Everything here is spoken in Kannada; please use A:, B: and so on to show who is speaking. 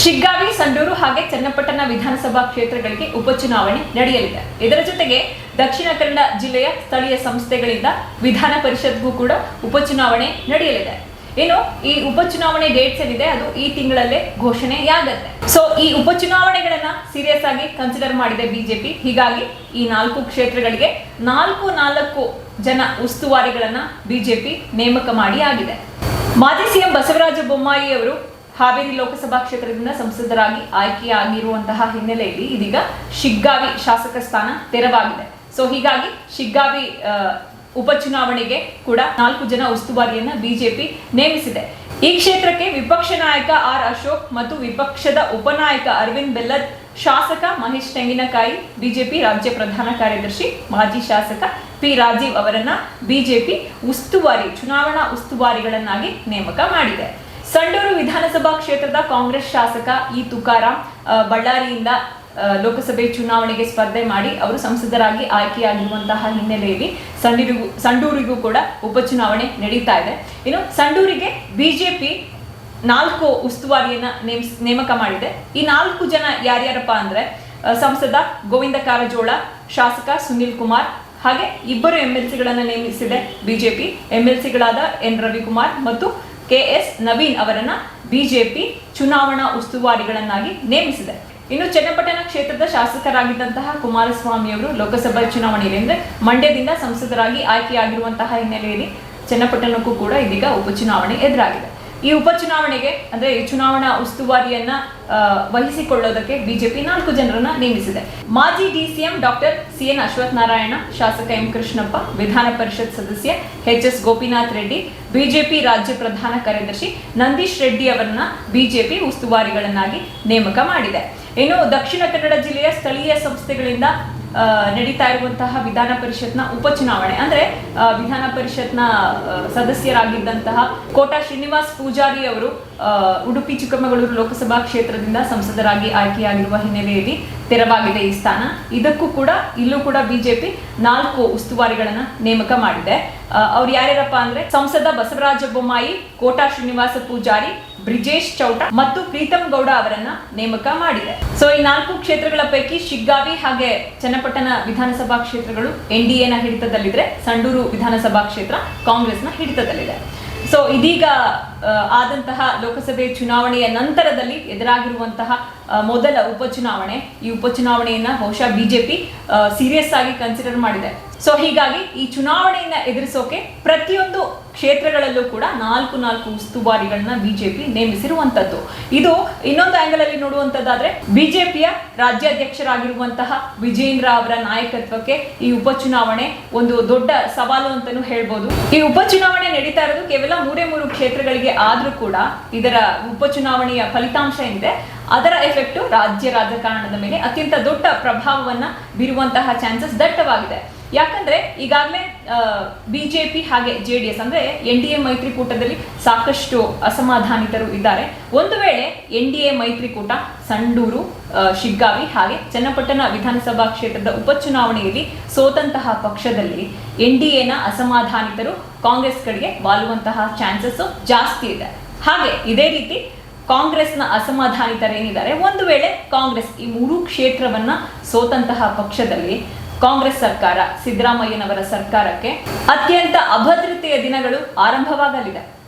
A: ಶಿಗ್ಗಾವಿ, ಸಂಡೂರು ಹಾಗೆ ಚನ್ನಪಟ್ಟಣ ವಿಧಾನಸಭಾ ಕ್ಷೇತ್ರಗಳಿಗೆ ಉಪಚುನಾವಣೆ ನಡೆಯಲಿದೆ. ಇದರ ಜೊತೆಗೆ ದಕ್ಷಿಣ ಕನ್ನಡ ಜಿಲ್ಲೆಯ ಸ್ಥಳೀಯ ಸಂಸ್ಥೆಗಳಿಂದ ವಿಧಾನ ಪರಿಷತ್ಗೂ ಕೂಡ ಉಪಚುನಾವಣೆ ನಡೆಯಲಿದೆ. ಇನ್ನು ಈ ಉಪಚುನಾವಣೆ ಡೇಟ್ಸ್ ಏನಿದೆ ಅದು ಈ ತಿಂಗಳಲ್ಲೇ ಘೋಷಣೆಯಾಗುತ್ತೆ. ಸೊ ಈ ಉಪಚುನಾವಣೆಗಳನ್ನ ಸೀರಿಯಸ್ ಆಗಿ ಕನ್ಸಿಡರ್ ಮಾಡಿದೆ ಬಿಜೆಪಿ. ಹೀಗಾಗಿ ಈ 4 ಕ್ಷೇತ್ರಗಳಿಗೆ 4 ಜನ ಉಸ್ತುವಾರಿಗಳನ್ನ ಬಿಜೆಪಿ ನೇಮಕ ಮಾಡಿ ಆಗಿದೆ. ಮಾಜಿ ಸಿಎಂ ಬಸವರಾಜ ಬೊಮ್ಮಾಯಿ ಅವರು ಹಾವೇರಿ ಲೋಕಸಭಾ ಕ್ಷೇತ್ರದಿಂದ ಸಂಸದರಾಗಿ ಆಯ್ಕೆಯಾಗಿರುವಂತಹ ಹಿನ್ನೆಲೆಯಲ್ಲಿ ಇದೀಗ ಶಿಗ್ಗಾವಿ ಶಾಸಕ ಸ್ಥಾನ ತೆರವಾಗಿದೆ. ಸೊ ಹೀಗಾಗಿ ಶಿಗ್ಗಾವಿ ಉಪಚುನಾವಣೆಗೆ ಕೂಡ 4 ಜನ ಉಸ್ತುವಾರಿಯನ್ನ ಬಿಜೆಪಿ ನೇಮಿಸಿದೆ. ಈ ಕ್ಷೇತ್ರಕ್ಕೆ ವಿಪಕ್ಷ ನಾಯಕ ಆರ್ ಅಶೋಕ್ ಮತ್ತು ವಿಪಕ್ಷದ ಉಪನಾಯಕ ಅರವಿಂದ್ ಬೆಲ್ಲದ್, ಶಾಸಕ ಮಹೇಶ್ ತೆಂಗಿನಕಾಯಿ, ಬಿಜೆಪಿ ರಾಜ್ಯ ಪ್ರಧಾನ ಕಾರ್ಯದರ್ಶಿ ಮಾಜಿ ಶಾಸಕ ಪಿ ರಾಜೀವ್ ಅವರನ್ನ ಬಿಜೆಪಿ ಚುನಾವಣಾ ಉಸ್ತುವಾರಿಗಳನ್ನಾಗಿ ನೇಮಕ ಮಾಡಿದೆ. ಸಂಡೂರು ವಿಧಾನಸಭಾ ಕ್ಷೇತ್ರದ ಕಾಂಗ್ರೆಸ್ ಶಾಸಕ ಇ ತುಕಾರಾಂ ಬಳ್ಳಾರಿಯಿಂದ ಲೋಕಸಭೆ ಚುನಾವಣೆಗೆ ಸ್ಪರ್ಧೆ ಮಾಡಿ ಅವರು ಸಂಸದರಾಗಿ ಆಯ್ಕೆಯಾಗಿರುವಂತಹ ಹಿನ್ನೆಲೆಯಲ್ಲಿ ಸಂಡೂರಿಗೂ ಕೂಡ ಉಪಚುನಾವಣೆ ನಡೀತಾ ಇದೆ. ಇನ್ನು ಸಂಡೂರಿಗೆ ಬಿಜೆಪಿ 4 ಉಸ್ತುವಾರಿಯನ್ನ ನೇಮಕ ಮಾಡಿದೆ. ಈ 4 ಜನ ಯಾರ್ಯಾರಪ್ಪ ಅಂದ್ರೆ ಸಂಸದ ಗೋವಿಂದ ಕಾರಜೋಳ, ಶಾಸಕ ಸುನಿಲ್ ಕುಮಾರ್, ಹಾಗೆ 2 MLCಗಳನ್ನ ನೇಮಿಸಿದೆ ಬಿಜೆಪಿ. MLCಗಳಾದ ಎನ್ ರವಿಕುಮಾರ್ ಮತ್ತು KS ನವೀನ್ ಅವರನ್ನ ಬಿಜೆಪಿ ಚುನಾವಣಾ ಉಸ್ತುವಾರಿಗಳನ್ನಾಗಿ ನೇಮಿಸಿದೆ. ಇನ್ನು ಚನ್ನಪಟ್ಟಣ ಕ್ಷೇತ್ರದ ಶಾಸಕರಾಗಿದ್ದಂತಹ ಕುಮಾರಸ್ವಾಮಿ ಅವರು ಲೋಕಸಭಾ ಚುನಾವಣೆಯಲ್ಲಿ ಅಂದ್ರೆ ಮಂಡ್ಯದಿಂದ ಸಂಸದರಾಗಿ ಆಯ್ಕೆಯಾಗಿರುವಂತಹ ಹಿನ್ನೆಲೆಯಲ್ಲಿ ಚನ್ನಪಟ್ಟಣಕ್ಕೂ ಕೂಡ ಇದೀಗ ಉಪಚುನಾವಣೆ ಎದುರಾಗಿದೆ. ಈ ಉಪಚುನಾವಣೆಗೆ ಅಂದ್ರೆ ಈ ಚುನಾವಣಾ ಉಸ್ತುವಾರಿಯನ್ನ ವಹಿಸಿಕೊಳ್ಳೋದಕ್ಕೆ ಬಿಜೆಪಿ 4 ಜನರನ್ನ ನೇಮಿಸಿದೆ. ಮಾಜಿ DCM doctor CN Ashwath Narayana, ಶಾಸಕ ಎಂ ಕೃಷ್ಣಪ್ಪ, ವಿಧಾನ ಪರಿಷತ್ ಸದಸ್ಯ HS ಗೋಪಿನಾಥ್ ರೆಡ್ಡಿ, ಬಿಜೆಪಿ ರಾಜ್ಯ ಪ್ರಧಾನ ಕಾರ್ಯದರ್ಶಿ ನಂದೀಶ್ ರೆಡ್ಡಿ ಅವರನ್ನ ಬಿಜೆಪಿ ಉಸ್ತುವಾರಿಗಳನ್ನಾಗಿ ನೇಮಕ ಮಾಡಿದೆ. ಇನ್ನು ದಕ್ಷಿಣ ಕನ್ನಡ ಜಿಲ್ಲೆಯ ಸ್ಥಳೀಯ ಸಂಸ್ಥೆಗಳಿಂದ ನಡೀತಾ ಇರುವಂತಹ ವಿಧಾನ ಪರಿಷತ್ನ ಉಪಚುನಾವಣೆ ಅಂದ್ರೆ ವಿಧಾನ ಪರಿಷತ್ನ ಸದಸ್ಯರಾಗಿದ್ದಂತಹ ಕೋಟಾ ಶ್ರೀನಿವಾಸ್ ಪೂಜಾರಿ ಅವರು ಉಡುಪಿ ಚಿಕ್ಕಮಗಳೂರು ಲೋಕಸಭಾ ಕ್ಷೇತ್ರದಿಂದ ಸಂಸದರಾಗಿ ಆಯ್ಕೆಯಾಗಿರುವ ಹಿನ್ನೆಲೆಯಲ್ಲಿ ತೆರವಾಗಿದೆ ಈ ಸ್ಥಾನ. ಇಲ್ಲೂ ಕೂಡ ಬಿಜೆಪಿ 4 ಉಸ್ತುವಾರಿಗಳನ್ನ ನೇಮಕ ಮಾಡಿದೆ. ಅವ್ರು ಯಾರ್ಯಾರಪ್ಪ ಅಂದ್ರೆ ಸಂಸದ ಬಸವರಾಜ ಬೊಮ್ಮಾಯಿ, ಕೋಟಾ ಶ್ರೀನಿವಾಸ ಪೂಜಾರಿ, ಬ್ರಿಜೇಶ್ ಚೌಟ ಮತ್ತು ಪ್ರೀತಮ್ ಗೌಡ ಅವರನ್ನ ನೇಮಕ ಮಾಡಿದೆ. ಸೊ ಈ 4 ಕ್ಷೇತ್ರಗಳ ಪೈಕಿ ಶಿಗ್ಗಾವಿ ಹಾಗೆ ಚನ್ನಪಟ್ಟಣ ವಿಧಾನಸಭಾ ಕ್ಷೇತ್ರಗಳು NDAನ ಹಿಡಿತದಲ್ಲಿದ್ರೆ, ಸಂಡೂರು ವಿಧಾನಸಭಾ ಕ್ಷೇತ್ರ ಕಾಂಗ್ರೆಸ್ನ ಹಿಡಿತದಲ್ಲಿದೆ. ಸೊ ಇದೀಗ ಆದಂತಹ ಲೋಕಸಭೆ ಚುನಾವಣೆಯ ನಂತರದಲ್ಲಿ ಎದುರಾಗಿರುವಂತಹ ಮೊದಲ ಉಪಚುನಾವಣೆ. ಈ ಉಪಚುನಾವಣೆಯನ್ನ ಬಹುಶಃ ಬಿಜೆಪಿ ಸೀರಿಯಸ್ ಆಗಿ ಕನ್ಸಿಡರ್ ಮಾಡಿದೆ. ಸೊ ಹೀಗಾಗಿ ಈ ಚುನಾವಣೆಯನ್ನ ಎದುರಿಸೋಕೆ ಪ್ರತಿಯೊಂದು ಕ್ಷೇತ್ರಗಳಲ್ಲೂ ಕೂಡ 4 ಉಸ್ತುವಾರಿಗಳನ್ನ ಬಿಜೆಪಿ ನೇಮಿಸಿರುವಂತದ್ದು. ಇದು ಇನ್ನೊಂದು ಆಂಗಲ್ ಅಲ್ಲಿ ನೋಡುವಂತದ್ದಾದ್ರೆ ಬಿಜೆಪಿಯ ರಾಜ್ಯಾಧ್ಯಕ್ಷರಾಗಿರುವಂತಹ ವಿಜೇಂದ್ರ ಅವರ ನಾಯಕತ್ವಕ್ಕೆ ಈ ಉಪಚುನಾವಣೆ ಒಂದು ದೊಡ್ಡ ಸವಾಲು ಅಂತಾನೂ ಹೇಳ್ಬೋದು. ಈ ಉಪಚುನಾವಣೆ ನಡೀತಾ ಇರೋದು ಕೇವಲ 3 ಕ್ಷೇತ್ರಗಳಿಗೆ ಆದ್ರೂ ಕೂಡ ಇದರ ಉಪಚುನಾವಣೆಯ ಫಲಿತಾಂಶ ಏನಿದೆ ಅದರ ಎಫೆಕ್ಟ್ ರಾಜ್ಯ ರಾಜಕಾರಣದ ಮೇಲೆ ಅತ್ಯಂತ ದೊಡ್ಡ ಪ್ರಭಾವವನ್ನ ಬೀರುವಂತಹ ಚಾನ್ಸಸ್ ದಟ್ಟವಾಗಿದೆ. ಯಾಕಂದ್ರೆ ಈಗಾಗಲೇ ಬಿಜೆಪಿ ಹಾಗೆ JDS ಅಂದ್ರೆ NDA ಮೈತ್ರಿಕೂಟದಲ್ಲಿ ಸಾಕಷ್ಟು ಅಸಮಾಧಾನಿತರು ಇದ್ದಾರೆ. ಒಂದು ವೇಳೆ NDA ಮೈತ್ರಿಕೂಟ ಸಂಡೂರು, ಶಿಗ್ಗಾವಿ ಹಾಗೆ ಚನ್ನಪಟ್ಟಣ ವಿಧಾನಸಭಾ ಕ್ಷೇತ್ರದ ಉಪಚುನಾವಣೆಯಲ್ಲಿ ಸೋತಂತಹ ಪಕ್ಷದಲ್ಲಿ NDAನ ಅಸಮಾಧಾನಿತರು ಕಾಂಗ್ರೆಸ್ ಕಡೆಗೆ ವಾಲುವಂತಹ ಚಾನ್ಸಸ್ ಜಾಸ್ತಿ ಇದೆ. ಹಾಗೆ ಇದೇ ರೀತಿ ಕಾಂಗ್ರೆಸ್ನ ಅಸಮಾಧಾನಿತರೇನಿದ್ದಾರೆ, ಒಂದು ವೇಳೆ ಕಾಂಗ್ರೆಸ್ ಈ 3 ಕ್ಷೇತ್ರವನ್ನ ಸೋತಂತಹ ಪಕ್ಷದಲ್ಲಿ ಕಾಂಗ್ರೆಸ್ ಸರ್ಕಾರ, ಸಿದ್ದರಾಮಯ್ಯನವರ ಸರ್ಕಾರಕ್ಕೆ ಅತ್ಯಂತ ಅಭದ್ರತೆಯ ದಿನಗಳು ಆರಂಭವಾಗಲಿದೆ.